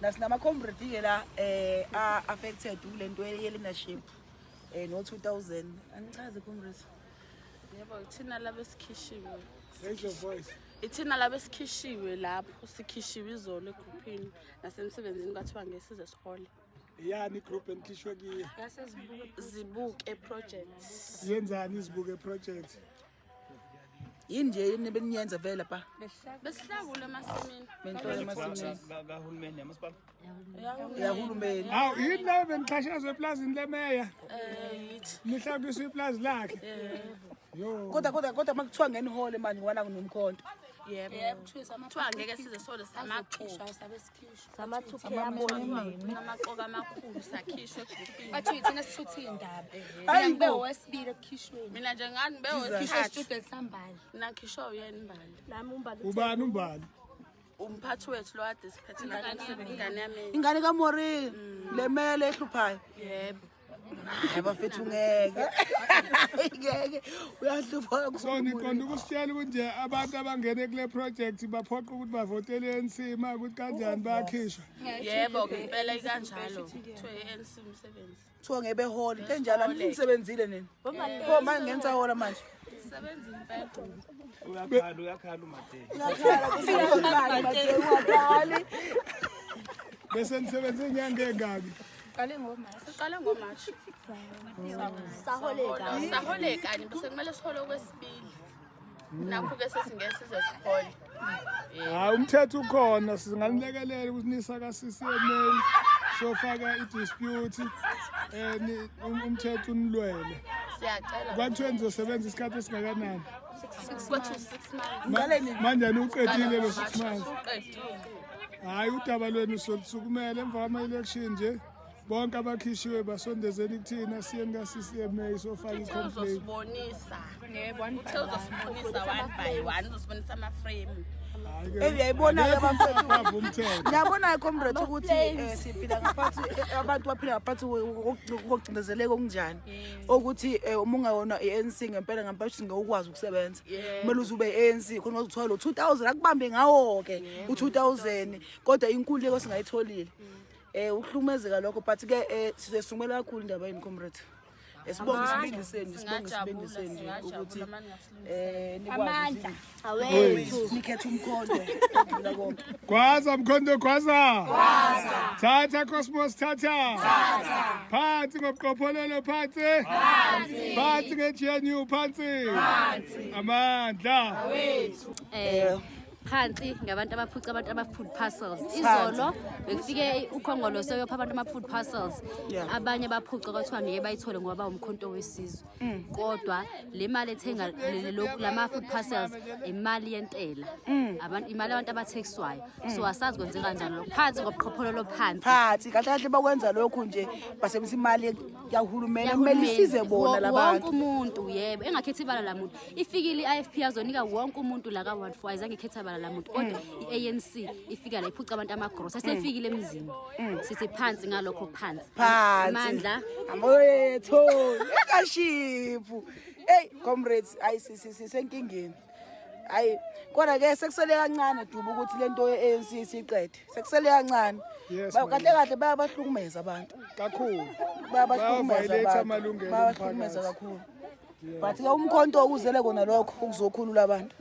nasinama comrade ke la affected kulento ye leadership no 2000 angichaze comrade. Yebo thina labesikhishiwe. Raise your voice. Ithina labesikhishiwe lapho sikhishiwe izolo egroupini nasemsebenzini kwathiwa ngesize sihole. Yani group enkhishwe kiyo. Zibuke project. Yenzani izibuke project? Yini nje nebeniyenza vela pa Besihlakule emasimini. mentolo emasimini kahulumeni yamasipala yahulumeni. Hawu yini la benixhashazwe eplazini lemeya? Yithi. Nihlakiswe iplazi lakhe. Yo. Kodwa makuthiwa ngeni hole manje ngwana kunomkhonto. Yebo. Kuthiwa ngeke size sihole samaqoqa. Namaqoqa amakhulu sakhishwe egroupini. Bathi thina sithutha indaba. Hayi Ngibe wesibili ekhishweni. Mina nje ngani Khishwe student sambali. nakhishwa uyena imbali. Nami umbali. Ubani umbali? Umphathi wethu lo kade siphethe ingane yami. Ingane kaMori lemele ehluphayo. Yebo. Hayi bafethu ngeke. Ngeke uyahlupha So niqonda ukusitshela ukuthi nje abantu abangene kule project baphoqa ukuthi bavotele ANC ma ukuthi kanjani bayakhishwa. Yebo ke impela ikanjalo. Kuthiwe ANC umsebenzi. kuthiwa ngebe hole into enjalo anisebenzile nini pho manje ngenza hola manje Sebenza impela. uyakhala uMadeni ngakhala kusikhali Bese nisebenze inyanga engaki? Siqale ngoMarch. Sahole kanye bese kumele sihole okwesibili. Nakho ke sesingeke size sihole. Hayi umthetho ukhona singanilekelela ukuthi nisaka CCMA sofaka idispute umthetho unilwele. Siyacela. Kwathiwa nizosebenza isikhathi esingakanani? 6 months. Manje uqedile lo 6 months. Uqedile. Hayi udaba lwenu solisukumela emva kwama-election nje bonke abakhishiwe basondezeni kuthina siyeni ka-CCMA sofaka i-complaint. Uzosibonisa. Yebo, uzosibonisa one by one, uzosibonisa ama-frame. uyayibona abafethu umthetho. ngiyabona comrade ukuthi siphila ngaphansi abantu baphila ngaphansi kokugcindezeleka okunjani ukuthi uma ungawona iANC ngempela ngamphathi ngokwazi ukusebenza kumele uzube iANC khona uzothola lo 2000 akubambe ngawo ke u2000 kodwa inkululeko singayitholile uhlumezeka lokho but ke sizesungela kakhulu indaba yini comrade Sibonga isibindi senu ukuthi amandla awethu nikhethe umkhondo ukudlula konke Gwaza mkhondo gwaza Thatha Cosmos thatha Phansi ngobuqopholelo phansi Phansi ngeGNU phansi amandla awethu phansi ngabantu abaphuca abantu ama-food parcels izolo bekufike ukhongolose yopha abantu ama-food parcels abanye baphuca kwathiwa ngeke bayithole ngoba bawumkhonto wesizwe kodwa le mali ethenga lama-food parcels imali yentela imali abantu abathekiswayo so asazi kwenzeka kanjani lokho phansi ngobuqopholelo phansi kahle kahle bakwenza lokhu nje basebenzisa imali yahulumeni kumele isize bona labantu wonke umuntu yebo engakhethi ibala lamuntu ifikile i-IFP yazonika wonke umuntu la ka-1 ayizange ikhetha ibala lamuntu kodwa i-ANC ifika la iphuca abantu amagrosa sefikile emzini sithi phansi ngalokho phansi amandla amowethu ekashifu hey comrades ayisisenkingeni hayi kodwa ke sekusele kancane duba ukuthi lento ye-ANC isiqede sekusele kancane kahle kahle bayabahlukumeza abantu kakhulu bayabahlukumeza kakhulu but ke umkhonto okuzele kona lokho ukuzokhulula abantu